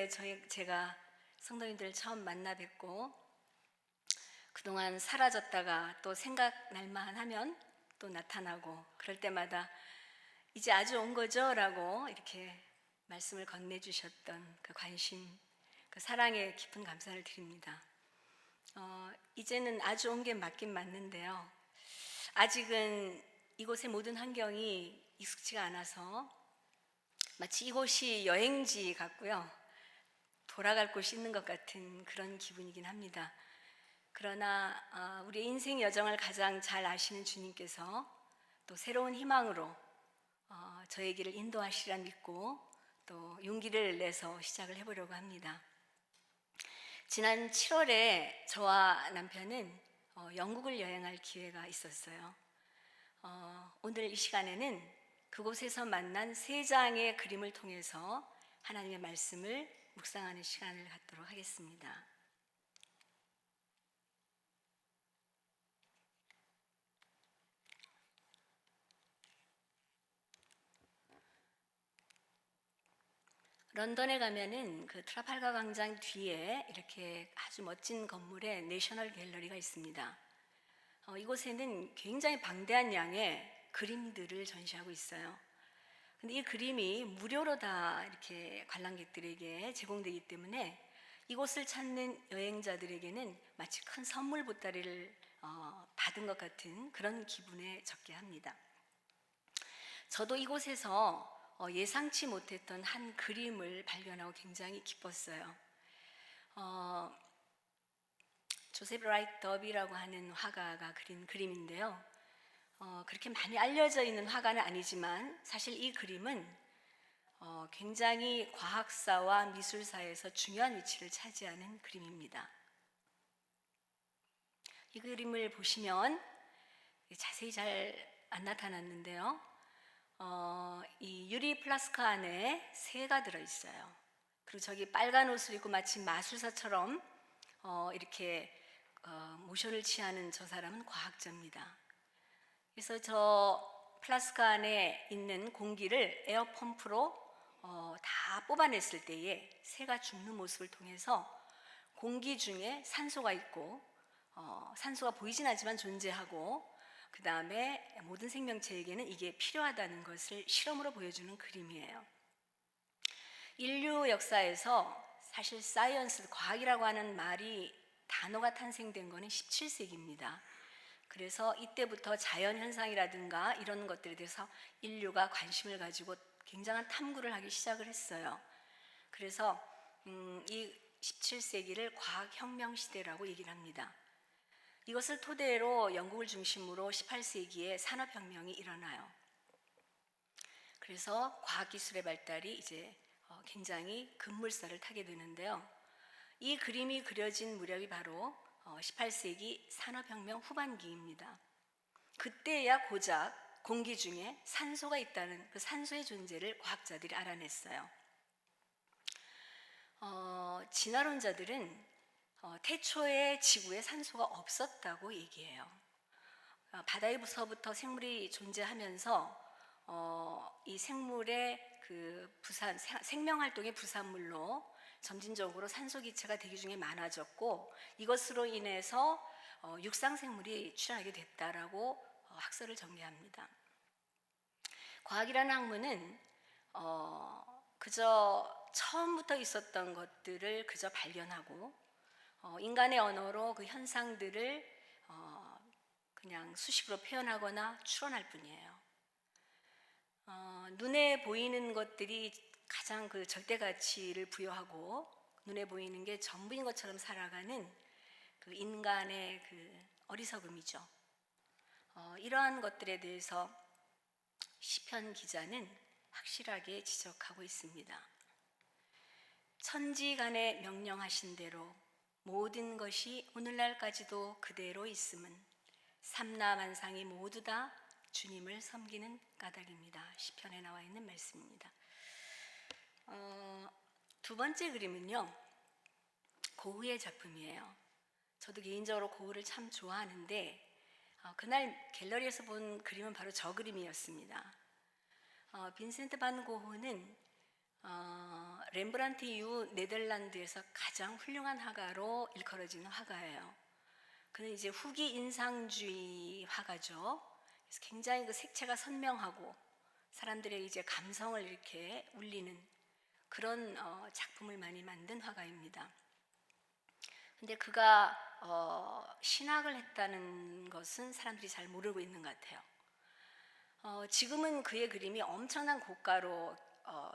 제가 성도님들 처음 만나 뵙고 그동안 사라졌다가 또 생각날만 하면 또 나타나고 그럴 때마다 이제 아주 온 거죠? 라고 이렇게 말씀을 건네주셨던 그 관심, 그 사랑에 깊은 감사를 드립니다. 이제는 아주 온 게 맞긴 맞는데요. 아직은 이곳의 모든 환경이 익숙지가 않아서 마치 이곳이 여행지 같고요. 돌아갈 곳이 있는 것 같은 그런 기분이긴 합니다. 그러나 우리의 인생 여정을 가장 잘 아시는 주님께서 또 새로운 희망으로 저의 길을 인도하시리라 믿고 또 용기를 내서 시작을 해보려고 합니다. 지난 7월에 저와 남편은 영국을 여행할 기회가 있었어요. 오늘 이 시간에는 그곳에서 만난 3장의 그림을 통해서 하나님의 말씀을 묵상하는 시간을 갖도록 하겠습니다. 런던에 가면은 그 트라팔가 광장 뒤에 이렇게 아주 멋진 건물에 내셔널 갤러리가 있습니다. 이곳에는 굉장히 방대한 양의 그림들을 전시하고 있어요. 근데 이 그림이 무료로 다 이렇게 관람객들에게 제공되기 때문에 이곳을 찾는 여행자들에게는 마치 큰 선물 보따리를 받은 것 같은 그런 기분에 적게 합니다. 저도 이곳에서 예상치 못했던 한 그림을 발견하고 굉장히 기뻤어요. 조셉 라이트 더비라고 하는 화가가 그린 그림인데요. 그렇게 많이 알려져 있는 화가는 아니지만 사실 이 그림은 굉장히 과학사와 미술사에서 중요한 위치를 차지하는 그림입니다. 이 그림을 보시면 자세히 잘 안 나타났는데요. 이 유리 플라스크 안에 새가 들어있어요. 그리고 저기 빨간 옷을 입고 마치 마술사처럼 이렇게 모션을 취하는 저 사람은 과학자입니다. 그래서 저 플라스크 안에 있는 공기를 에어펌프로 다 뽑아냈을 때에 새가 죽는 모습을 통해서 공기 중에 산소가 있고 산소가 보이진 않지만 존재하고 그 다음에 모든 생명체에게는 이게 필요하다는 것을 실험으로 보여주는 그림이에요. 인류 역사에서 사실 사이언스, 과학이라고 하는 단어가 탄생된 것은 17세기입니다. 그래서 이때부터 자연현상이라든가 이런 것들에 대해서 인류가 관심을 가지고 굉장한 탐구를 하기 시작을 했어요. 그래서 이 17세기를 과학혁명 시대라고 얘기를 합니다. 이것을 토대로 영국을 중심으로 18세기에 산업혁명이 일어나요. 그래서 과학기술의 발달이 이제 굉장히 급물살을 타게 되는데요. 이 그림이 그려진 무렵이 바로 18세기 산업혁명 후반기입니다. 그때야 고작 공기 중에 산소가 있다는 그 산소의 존재를 과학자들이 알아냈어요. 진화론자들은 태초에 지구에 산소가 없었다고 얘기해요. 바다에서부터 생물이 존재하면서 이 생물의 그 생명활동의 부산물로 점진적으로 산소 기체가 대기 중에 많아졌고 이것으로 인해서 육상생물이 출현하게 됐다라고 학설을 전개합니다. 과학이라는 학문은 그저 처음부터 있었던 것들을 그저 발견하고 인간의 언어로 그 현상들을 그냥 수식으로 표현하거나 추론할 뿐이에요. 눈에 보이는 것들이 가장 그 절대 가치를 부여하고 눈에 보이는 게 전부인 것처럼 살아가는 그 인간의 그 어리석음이죠. 이러한 것들에 대해서 시편 기자는 확실하게 지적하고 있습니다. 천지간에 명령하신 대로 모든 것이 오늘날까지도 그대로 있음은 삼라만상이 모두 다 주님을 섬기는 까닭입니다. 시편에 나와 있는 말씀입니다. 두 번째 그림은요, 고흐의 작품이에요. 저도 개인적으로 고흐를 참 좋아하는데 그날 갤러리에서 본 그림은 바로 저 그림이었습니다. 빈센트 반 고흐는 렘브란트 이후 네덜란드에서 가장 훌륭한 화가로 일컬어지는 화가예요. 그는 이제 후기 인상주의 화가죠. 그래서 굉장히 그 색채가 선명하고 사람들의 이제 감성을 이렇게 울리는 그런 작품을 많이 만든 화가입니다. 근데 그가 신학을 했다는 것은 사람들이 잘 모르고 있는 것 같아요. 지금은 그의 그림이 엄청난 고가로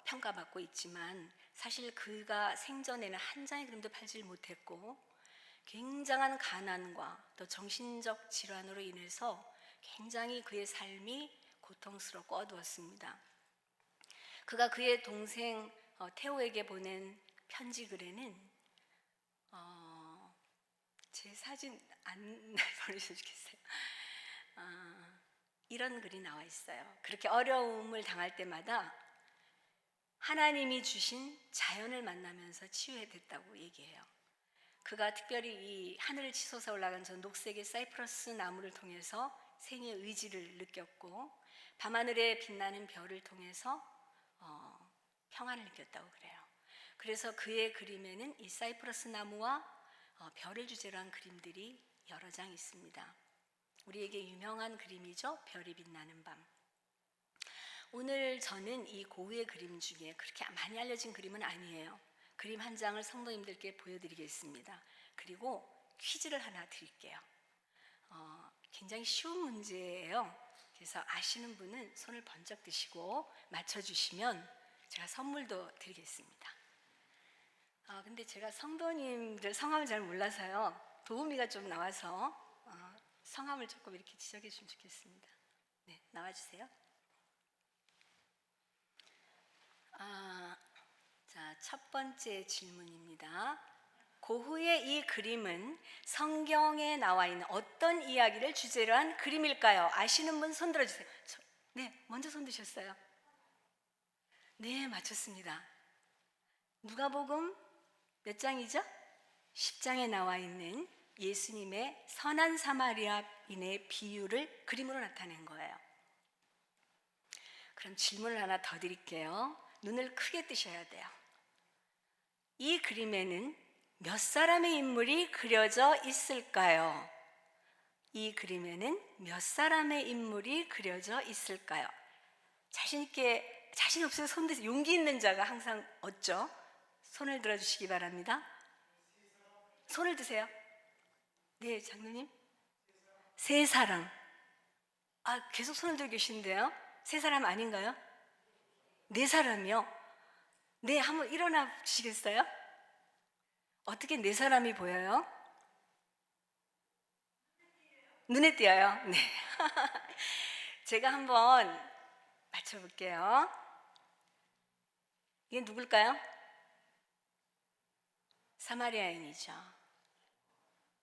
평가받고 있지만 사실 그가 생전에는 한 장의 그림도 팔지 못했고 굉장한 가난과 또 정신적 질환으로 인해서 굉장히 그의 삶이 고통스럽고 어두웠습니다. 그가 그의 동생 테오에게 보낸 편지 글에는 제 사진 안 보내주시면 좋겠어요. 이런 글이 나와 있어요. 그렇게 어려움을 당할 때마다 하나님이 주신 자연을 만나면서 치유됐다고 얘기해요. 그가 특별히 이 하늘을 치솟아 올라간 저 녹색의 사이프러스 나무를 통해서 생의 의지를 느꼈고 밤하늘에 빛나는 별을 통해서 평안을 느꼈다고 그래요. 그래서 그의 그림에는 이 사이프러스 나무와 별을 주제로 한 그림들이 여러 장 있습니다. 우리에게 유명한 그림이죠. 별이 빛나는 밤. 오늘 저는 이 고흐의 그림 중에 그렇게 많이 알려진 그림은 아니에요. 그림 한 장을 성도님들께 보여드리겠습니다. 그리고 퀴즈를 하나 드릴게요. 굉장히 쉬운 문제예요. 그래서 아시는 분은 손을 번쩍 드시고 맞춰주시면 제가 선물도 드리겠습니다. 근데 제가 성도님들 성함을 잘 몰라서요. 도우미가 좀 나와서 성함을 조금 이렇게 지적해 주시면 좋겠습니다. 네, 나와주세요. 자, 첫 번째 질문입니다. 고흐의 이 그림은 성경에 나와 있는 어떤 이야기를 주제로 한 그림일까요? 아시는 분 손 들어주세요. 네, 먼저 손 드셨어요. 네, 맞췄습니다. 누가복음 몇 장이죠? 10장에 나와 있는 예수님의 선한 사마리아인의 비유를 그림으로 나타낸 거예요. 그럼 질문을 하나 더 드릴게요. 눈을 크게 뜨셔야 돼요. 이 그림에는 몇 사람의 인물이 그려져 있을까요? 이 그림에는 몇 사람의 인물이 그려져 있을까요? 자신 없어서 손 드세요. 용기 있는 자가 항상 얻죠. 손을 들어주시기 바랍니다. 손을 드세요. 네, 장로님. 세 사람. 계속 손을 들고 계신데요. 세 사람 아닌가요? 네 사람이요? 네, 한번 일어나 주시겠어요? 어떻게 네 사람이 보여요? 눈에 띄어요? 네. 제가 한번 맞춰볼게요. 이게 누굴까요? 사마리아인이죠.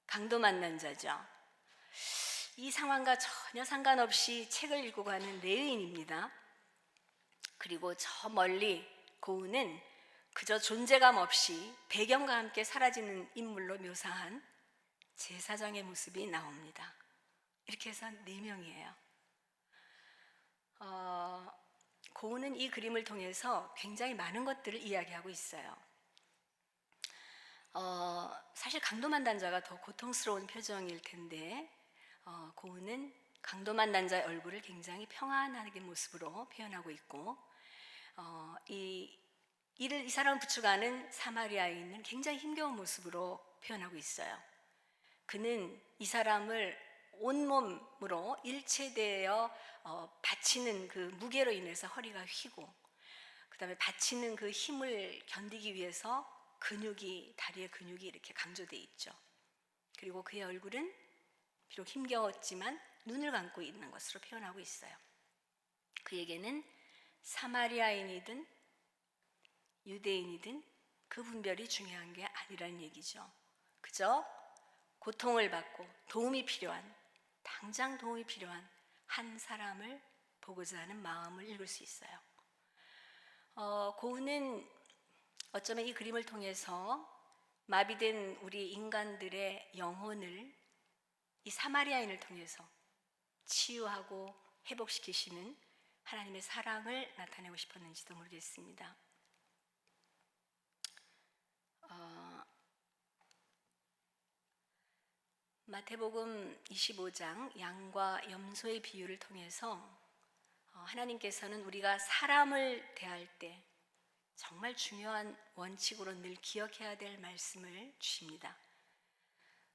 강도 만난 자죠. 이 상황과 전혀 상관없이 책을 읽고 가는 레위인입니다. 그리고 저 멀리 고흐는 그저 존재감 없이 배경과 함께 사라지는 인물로 묘사한 제사장의 모습이 나옵니다. 이렇게 해서 4명이에요. 고흐는 이 그림을 통해서 굉장히 많은 것들을 이야기하고 있어요. 사실 강도 만난 자가 더 고통스러운 표정일 텐데 고흐는 강도 만난 자의 얼굴을 굉장히 평안하게 모습으로 표현하고 있고 이 사람을 부축하는 사마리아인은 굉장히 힘겨운 모습으로 표현하고 있어요. 그는 이 사람을 온몸으로 일체되어 받치는 그 무게로 인해서 허리가 휘고 그 다음에 받치는 그 힘을 견디기 위해서 다리의 근육이 이렇게 강조되어 있죠. 그리고 그의 얼굴은 비록 힘겨웠지만 눈을 감고 있는 것으로 표현하고 있어요. 그에게는 사마리아인이든 유대인이든 그 분별이 중요한 게 아니라는 얘기죠. 그저 고통을 받고 당장 도움이 필요한 한 사람을 보고자 하는 마음을 읽을 수 있어요. 고흐는 어쩌면 이 그림을 통해서 마비된 우리 인간들의 영혼을 이 사마리아인을 통해서 치유하고 회복시키시는 하나님의 사랑을 나타내고 싶었는지도 모르겠습니다. 마태복음 25장 양과 염소의 비유를 통해서 하나님께서는 우리가 사람을 대할 때 정말 중요한 원칙으로 늘 기억해야 될 말씀을 주십니다.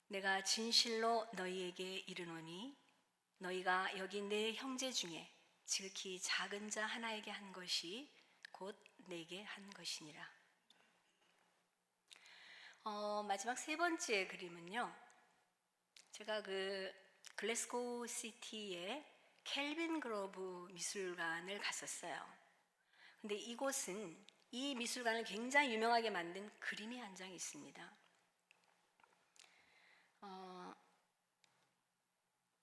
내가 진실로 너희에게 이르노니 너희가 여기 내 형제 중에 지극히 작은 자 하나에게 한 것이 곧 내게 한 것이니라. 마지막 세 번째 그림은요, 제가 글래스고 시티의 켈빈 그로브 미술관을 갔었어요. 근데 이곳은 이 미술관을 굉장히 유명하게 만든 그림이 한 장 있습니다.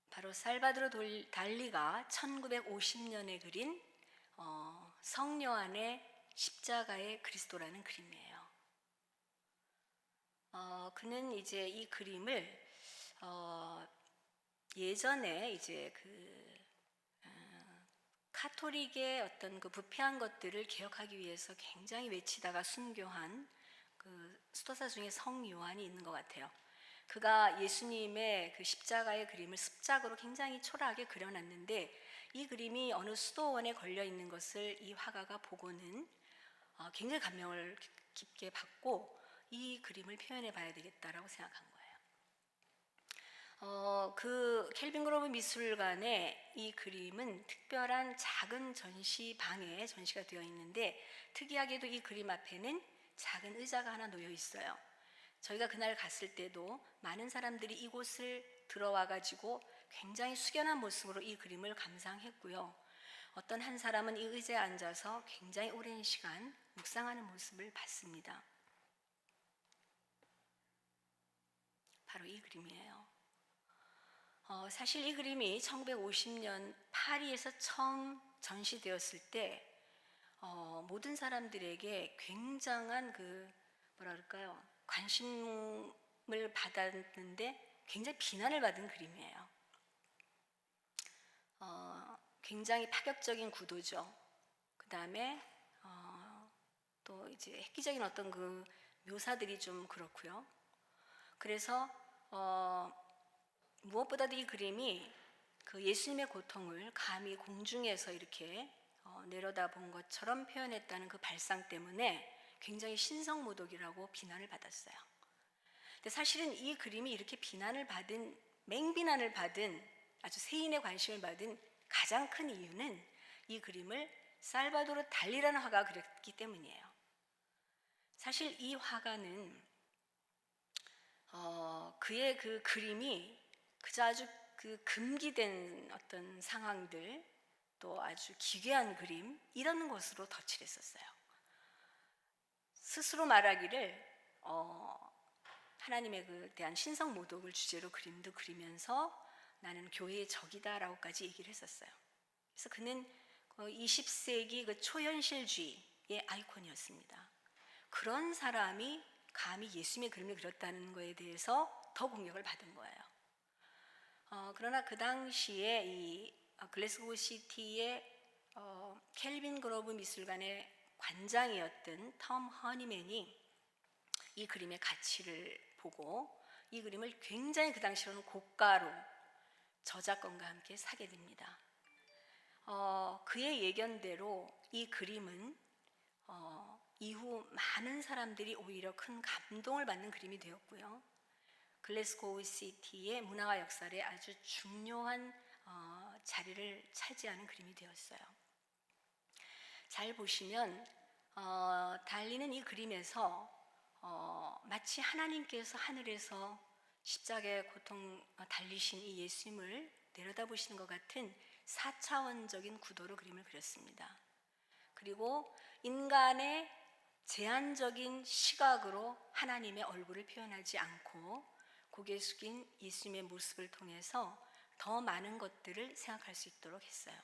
바로 살바도르 달리가 1950년에 그린 성요한의 십자가의 그리스도라는 그림이에요. 그는 이제 이 그림을 예전에 이제 카톨릭의 어떤 부패한 것들을 개혁하기 위해서 굉장히 외치다가 순교한 수도사 중에 성 요한이 있는 것 같아요. 그가 예수님의 십자가의 그림을 습작으로 굉장히 초라하게 그려놨는데, 이 그림이 어느 수도원에 걸려 있는 것을 이 화가가 보고는 굉장히 감명을 깊게 받고 이 그림을 표현해 봐야 되겠다라고 생각한 거예요. 켈빈 그로브 미술관에 이 그림은 특별한 작은 전시방에 전시가 되어 있는데, 특이하게도 이 그림 앞에는 작은 의자가 하나 놓여 있어요. 저희가 그날 갔을 때도 많은 사람들이 이곳을 들어와 가지고 굉장히 숙연한 모습으로 이 그림을 감상했고요. 어떤 한 사람은 이 의자에 앉아서 굉장히 오랜 시간 묵상하는 모습을 봤습니다. 바로 이 그림이에요. 사실 이 그림이 1950년 파리에서 처음 전시되었을 때 모든 사람들에게 굉장한 관심을 받았는데 굉장히 비난을 받은 그림이에요. 굉장히 파격적인 구도죠. 그 다음에 또 이제 획기적인 어떤 묘사들이 좀 그렇고요. 그래서 무엇보다도 이 그림이 예수님의 고통을 감히 공중에서 이렇게 내려다본 것처럼 표현했다는 그 발상 때문에 굉장히 신성모독이라고 비난을 받았어요. 근데 사실은 이 그림이 이렇게 맹비난을 받은, 아주 세인의 관심을 받은 가장 큰 이유는 이 그림을 살바도르 달리라는 화가가 그렸기 때문이에요. 사실 이 화가는 그의 그림이 그저 아주 금기된 어떤 상황들, 또 아주 기괴한 그림, 이런 것으로 덧칠을 했었어요. 스스로 말하기를 하나님에 대한 신성 모독을 주제로 그림도 그리면서 나는 교회의 적이다라고까지 얘기를 했었어요. 그래서 그는 20세기 초현실주의의 아이콘이었습니다. 그런 사람이 감히 예수님의 그림을 그렸다는 것에 대해서 더 공격을 받은 거예요. 그러나 그 당시에 이 글래스고 시티의 켈빈 그로브 미술관의 관장이었던 톰 허니맨이 이 그림의 가치를 보고 이 그림을 굉장히 그 당시로는 고가로 저작권과 함께 사게 됩니다. 그의 예견대로 이 그림은 이후 많은 사람들이 오히려 큰 감동을 받는 그림이 되었고요. 글래스고 시티의 문화와 역사에 아주 중요한 자리를 차지하는 그림이 되었어요. 잘 보시면 달리는 이 그림에서 마치 하나님께서 하늘에서 십자가의 고통 달리신 이 예수님을 내려다보시는 것 같은 4차원적인 구도로 그림을 그렸습니다. 그리고 인간의 제한적인 시각으로 하나님의 얼굴을 표현하지 않고 고개 숙인 예수님의 모습을 통해서 더 많은 것들을 생각할 수 있도록 했어요.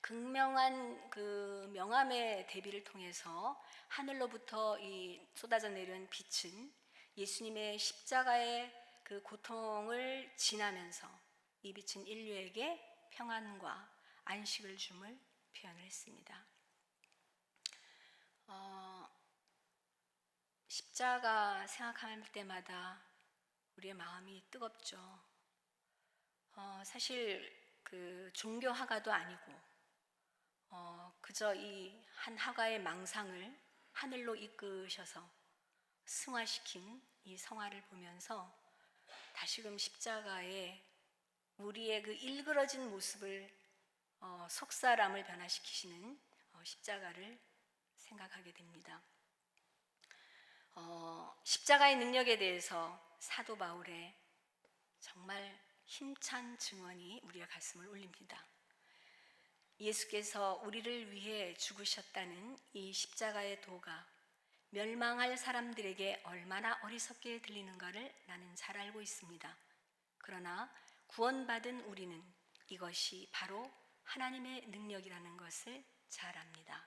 극명한 명암의 대비를 통해서 하늘로부터 쏟아져 내려온 빛은 예수님의 십자가의 고통을 지나면서 이 빛은 인류에게 평안과 안식을 줌을 표현을 했습니다. 십자가 생각할 때마다 우리의 마음이 뜨겁죠. 사실 그 종교 화가도 아니고 그저 이 한 화가의 망상을 하늘로 이끄셔서 승화시킨 이 성화를 보면서 다시금 십자가에 우리의 그 일그러진 모습을 속사람을 변화시키시는 십자가를 생각하게 됩니다. 십자가의 능력에 대해서 사도 바울의 정말 힘찬 증언이 우리의 가슴을 울립니다. 예수께서 우리를 위해 죽으셨다는 이 십자가의 도가 멸망할 사람들에게 얼마나 어리석게 들리는가를 나는 잘 알고 있습니다. 그러나 구원받은 우리는 이것이 바로 하나님의 능력이라는 것을 잘 압니다.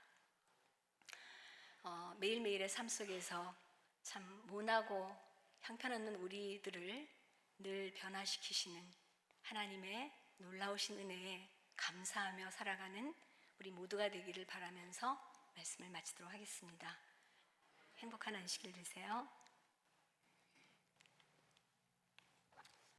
매일매일의 삶 속에서 참 모나고 형편없는 우리들을 늘 변화시키시는 하나님의 놀라우신 은혜에 감사하며 살아가는 우리 모두가 되기를 바라면서 말씀을 마치도록 하겠습니다. 행복한 안식일 되세요.